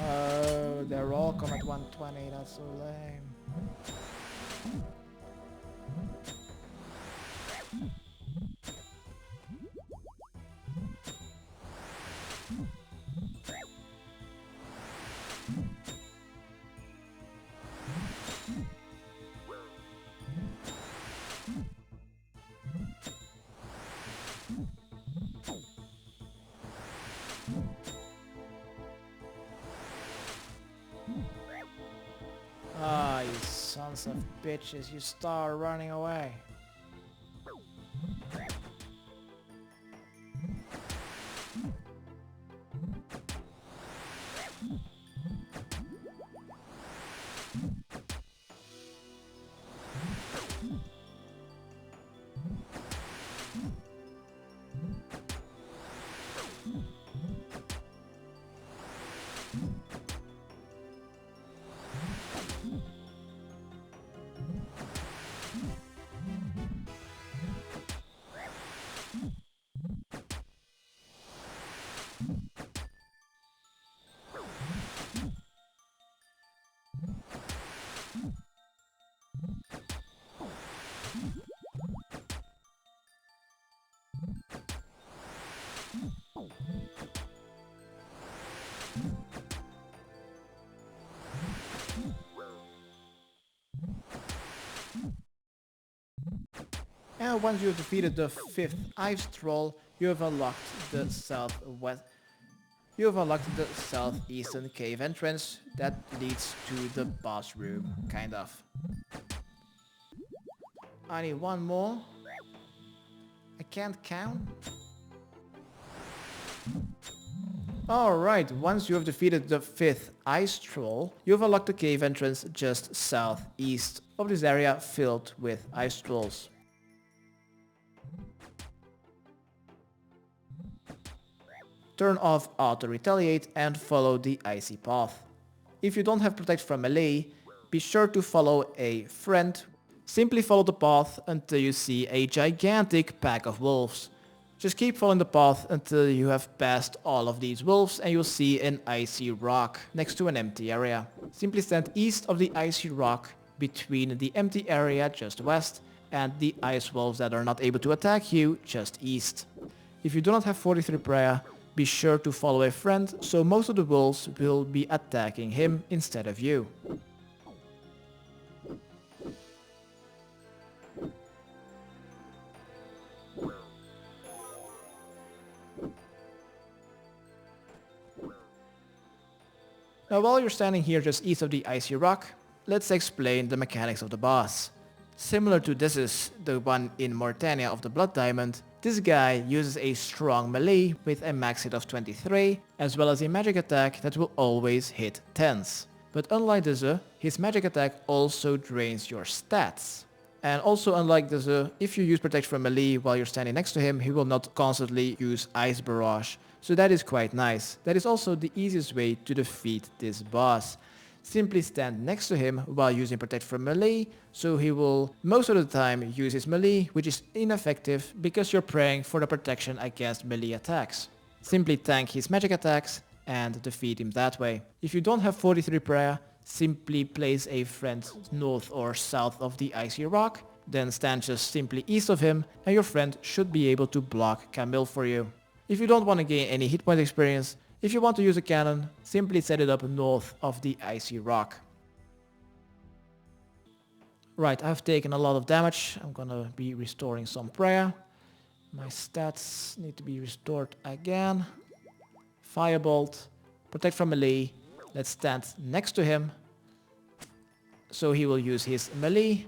Speaker 1: Oh, they're all come at 120, that's so lame. Ah, you sons of bitches, you start running away. And once you have defeated the 5th ice troll, you have unlocked the southwest. You have unlocked the southeastern cave entrance that leads to the boss room, kind of. I need one more. I can't count. Alright, once you have defeated the 5th ice troll, you have unlocked the cave entrance just southeast of this area filled with ice trolls. Turn off auto retaliate and follow the icy path. If you don't have protect from melee, be sure to follow a friend. Simply follow the path until you see a gigantic pack of wolves. Just keep following the path until you have passed all of these wolves and you'll see an icy rock next to an empty area. Simply stand east of the icy rock between the empty area just west and the ice wolves that are not able to attack you just east. If you do not have 43 prayer, be sure to follow a friend so most of the wolves will be attacking him instead of you. Now while you're standing here just east of the icy rock, let's explain the mechanics of the boss. Similar to this is the one in Mortania of the Blood Diamond, this guy uses a strong melee with a max hit of 23, as well as a magic attack that will always hit 10s. But unlike this, his magic attack also drains your stats. And also unlike this, if you use Protect from melee while you're standing next to him, he will not constantly use Ice Barrage. So that is quite nice. That is also the easiest way to defeat this boss. Simply stand next to him while using Protect from melee, so he will most of the time use his melee, which is ineffective because you're praying for the protection against melee attacks. Simply tank his magic attacks and defeat him that way. If you don't have 43 prayer, simply place a friend north or south of the icy rock, then stand just simply east of him and your friend should be able to block Camille for you. If you don't want to gain any hit point experience, if you want to use a cannon, simply set it up north of the icy rock. Right, I've taken a lot of damage. I'm gonna be restoring some prayer. My stats need to be restored again. Firebolt, protect from melee. Let's stand next to him. So he will use his melee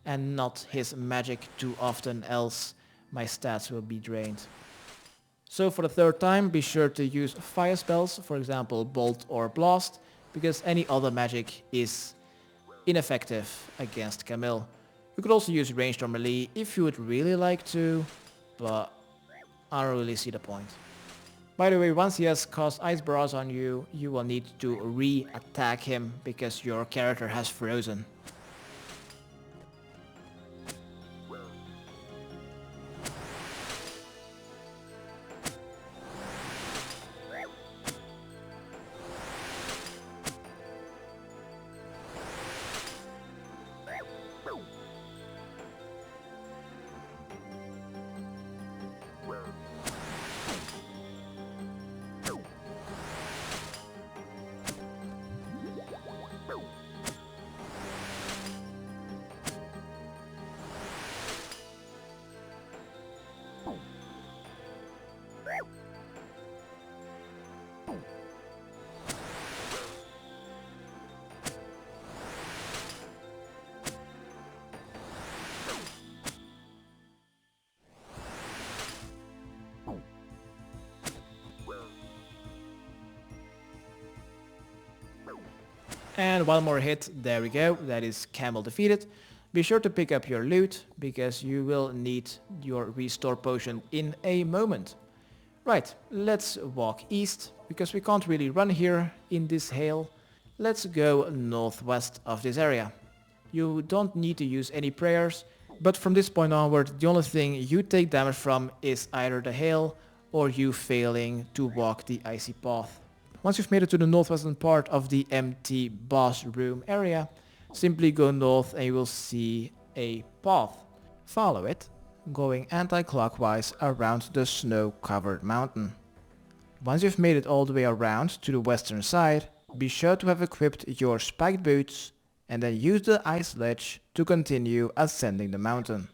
Speaker 1: and not his magic too often, else my stats will be drained. So for the third time, be sure to use fire spells, for example Bolt or Blast, because any other magic is ineffective against Camille. You could also use ranged or melee if you would really like to, but I don't really see the point. By the way, once he has cast Ice Barrage on you, you will need to re-attack him because your character has frozen. And one more hit, there we go, that is Camel defeated. Be sure to pick up your loot, because you will need your restore potion in a moment. Right, let's walk east, because we can't really run here in this hail. Let's go northwest of this area. You don't need to use any prayers, but from this point onward, the only thing you take damage from is either the hail or you failing to walk the icy path. Once you've made it to the northwestern part of the empty boss room area, simply go north and you will see a path. Follow it, going anti-clockwise around the snow-covered mountain. Once you've made it all the way around to the western side, be sure to have equipped your spiked boots and then use the ice ledge to continue ascending the mountain.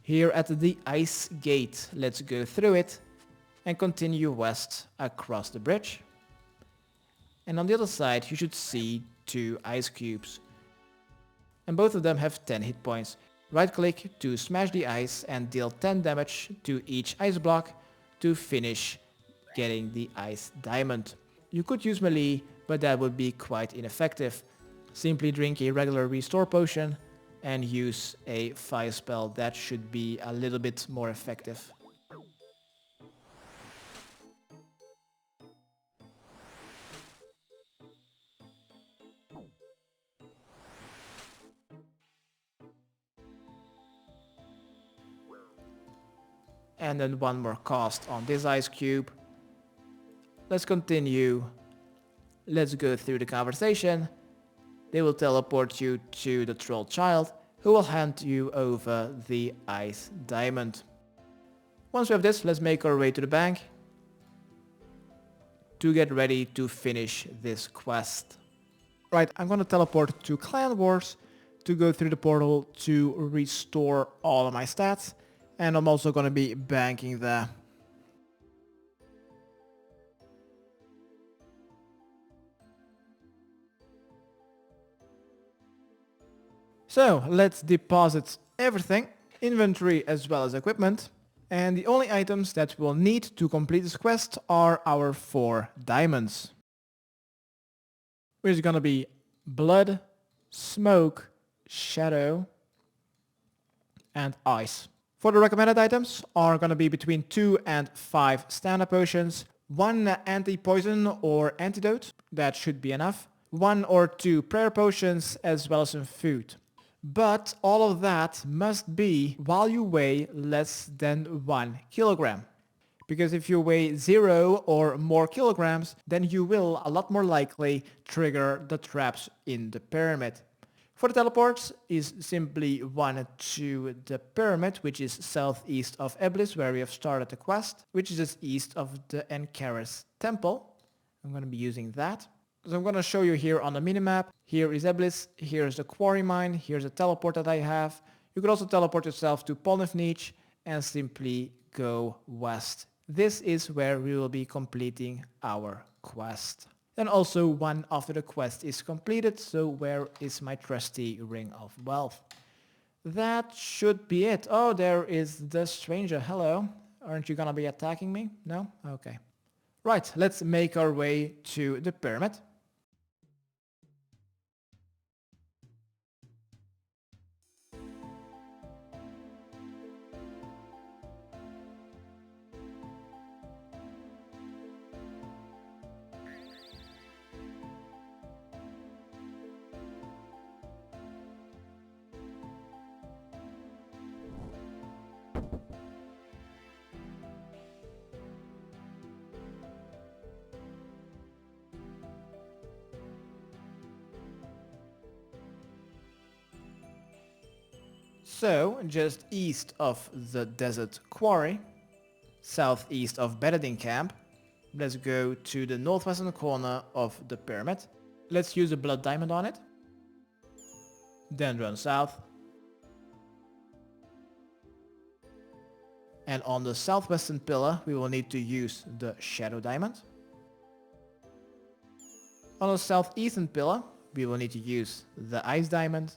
Speaker 1: Here at the ice gate, let's go through it and continue west across the bridge. And on the other side you should see 2 ice cubes. And both of them have 10 hit points. Right click to smash the ice and deal 10 damage to each ice block to finish getting the ice diamond. You could use melee, but that would be quite ineffective. Simply drink a regular restore potion and use a fire spell. That should be a little bit more effective. And then one more cast on this ice cube. Let's continue. Let's go through the conversation. They will teleport you to the troll child, who will hand you over the ice diamond. Once we have this, let's make our way to the bank to get ready to finish this quest. Right, I'm gonna teleport to Clan Wars to go through the portal to restore all of my stats, and I'm also gonna be banking there. So let's deposit everything, inventory as well as equipment, and the only items that we'll need to complete this quest are our 4 diamonds, which is gonna be blood, smoke, shadow, and ice. For the recommended items are gonna be between 2 and 5 stamina potions, 1 anti-poison or antidote, that should be enough, 1 or 2 prayer potions as well as some food. But all of that must be while you weigh less than 1 kilogram. Because if you weigh 0 or more kilograms, then you will a lot more likely trigger the traps in the pyramid. For the teleports is simply 1 to the pyramid, which is southeast of Eblis, where we have started the quest, which is just east of the Encaris temple. I'm going to be using that. So I'm going to show you here on the minimap. Here is Eblis, here's the quarry mine, here's the teleport that I have. You could also teleport yourself to Polnifnich and simply go west this is where we will be completing our quest. Then also one after the quest is completed, so where is my trusty ring of wealth? That should be it. Oh, there is the stranger. Hello. Aren't you gonna be attacking me? No? Okay. Right, let's make our way to the pyramid. So, just east of the desert quarry, southeast of Benadin camp, let's go to the northwestern corner of the pyramid. Let's use a blood diamond on it. Then run south. And on the southwestern pillar, we will need to use the shadow diamond. On the southeastern pillar, we will need to use the ice diamond.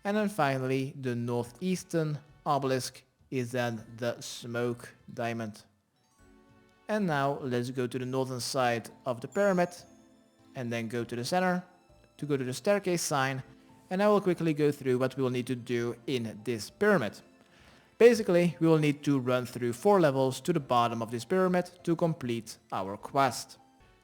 Speaker 1: And then finally, the northeastern obelisk is then the smoke diamond. And now let's go to the northern side of the pyramid and then go to the center to go to the staircase sign, and I will quickly go through what we will need to do in this pyramid. Basically, we will need to run through 4 levels to the bottom of this pyramid to complete our quest.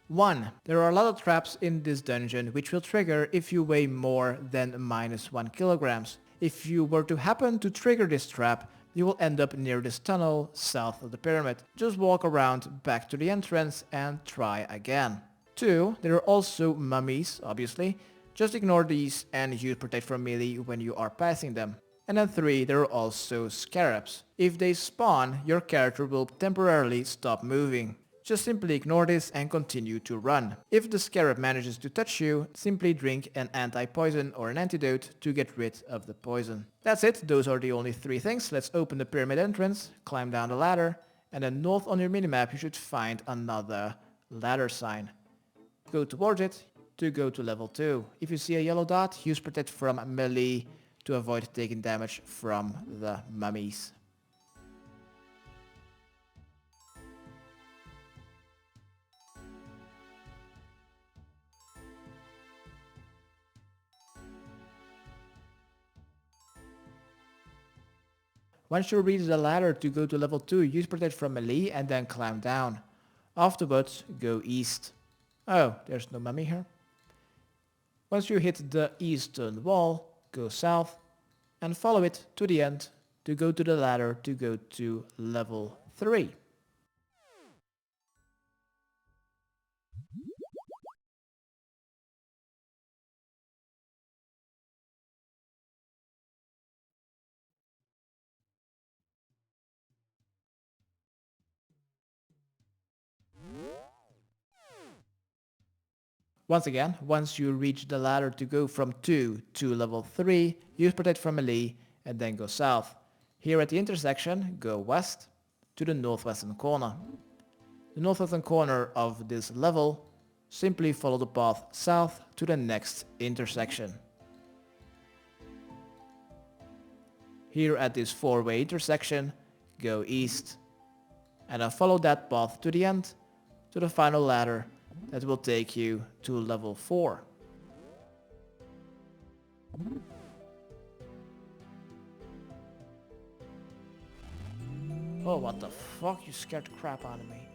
Speaker 1: 1. There are a lot of traps in this dungeon which will trigger if you weigh more than -1 kilograms. If you were to happen to trigger this trap, you will end up near this tunnel south of the pyramid. Just walk around back to the entrance and try again. 2. There are also mummies, obviously. Just ignore these and use protect from melee when you are passing them. And then 3. There are also scarabs. If they spawn, your character will temporarily stop moving. Just simply ignore this and continue to run. If the scarab manages to touch you, simply drink an anti-poison or an antidote to get rid of the poison. That's it, those are the only 3 things. Let's open the pyramid entrance, climb down the ladder, and then north on your minimap you should find another ladder sign. Go towards it to go to level 2. If you see a yellow dot, use protect from melee to avoid taking damage from the mummies. Once you reach the ladder to go to level 2, use protect from melee and then climb down. Afterwards, go east. Oh, there's no mummy here. Once you hit the eastern wall, go south and follow it to the end to go to the ladder to go to level 3. Once again, once you reach the ladder to go from 2 to level 3, use protect from melee and then go south. Here at the intersection, go west to the northwestern corner. The northwestern corner of this level, simply follow the path south to the next intersection. Here at this 4-way intersection, go east and then follow that path to the end to the final ladder that will take you to level 4. Oh, what the fuck? You scared the crap out of me.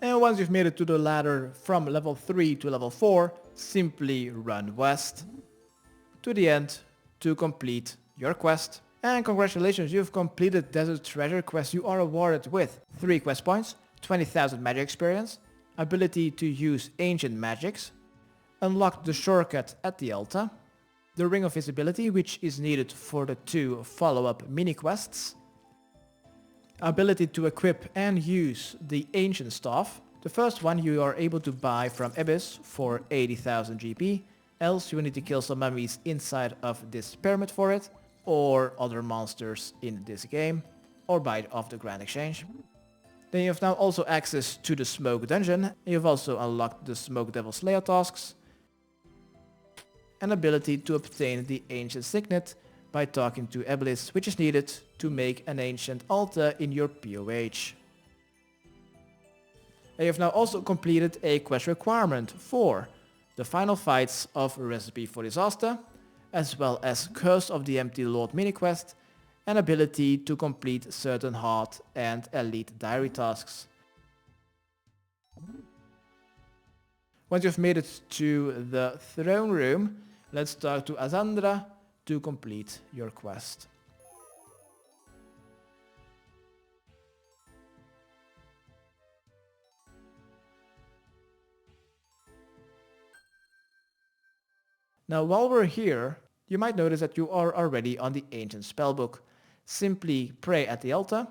Speaker 1: And once you've made it to the ladder from level 3 to level 4, simply run west to the end to complete your quest. And congratulations, you've completed Desert Treasure quest. You are awarded with 3 quest points, 20,000 magic experience, ability to use ancient magics, unlock the shortcut at the altar, the ring of visibility which is needed for the 2 follow-up mini-quests, ability to equip and use the ancient staff. The first one you are able to buy from Abyss for 80,000 GP, else you will need to kill some mummies inside of this pyramid for it, or other monsters in this game, or buy it off the Grand Exchange. Then you have now also access to the Smoke Dungeon, you've also unlocked the Smoke Devil Slayer tasks, an ability to obtain the Ancient Signet by talking to Eblis, which is needed to make an Ancient Altar in your POH. And you have now also completed a quest requirement for the final fights of Recipe for Disaster, as well as Curse of the Empty Lord mini-quest, an ability to complete certain hard and elite diary tasks. Once you've made it to the throne room, let's talk to Azandra to complete your quest. Now while we're here, you might notice that you are already on the Ancient Spellbook. Simply pray at the altar,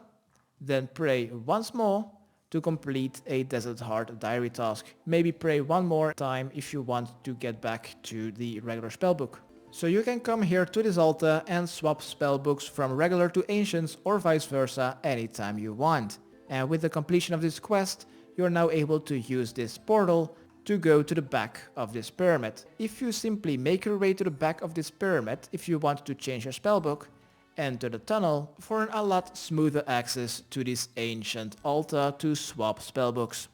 Speaker 1: then pray once more to complete a Desert Heart diary task. Maybe pray one more time if you want to get back to the regular spellbook. So you can come here to this altar and swap spellbooks from regular to ancients or vice versa anytime you want. And with the completion of this quest, you are now able to use this portal to go to the back of this pyramid. If you simply make your way to the back of this pyramid, if you want to change your spellbook, enter the tunnel for a lot smoother access to this ancient altar to swap spellbooks.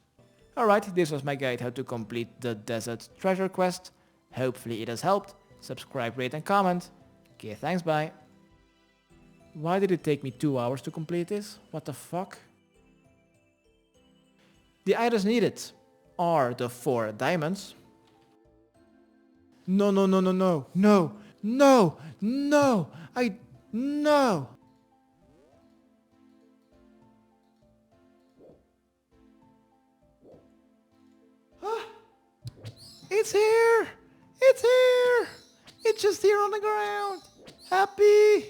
Speaker 1: Alright, this was my guide how to complete the Desert Treasure quest. Hopefully it has helped. Subscribe, rate and comment. Okay, thanks, bye. Why did it take me 2 hours to complete this? What the fuck? The items needed are the 4 diamonds. No, no, no, no, no, no, no, no, no. It's here! It's here! It's just here on the ground! Happy!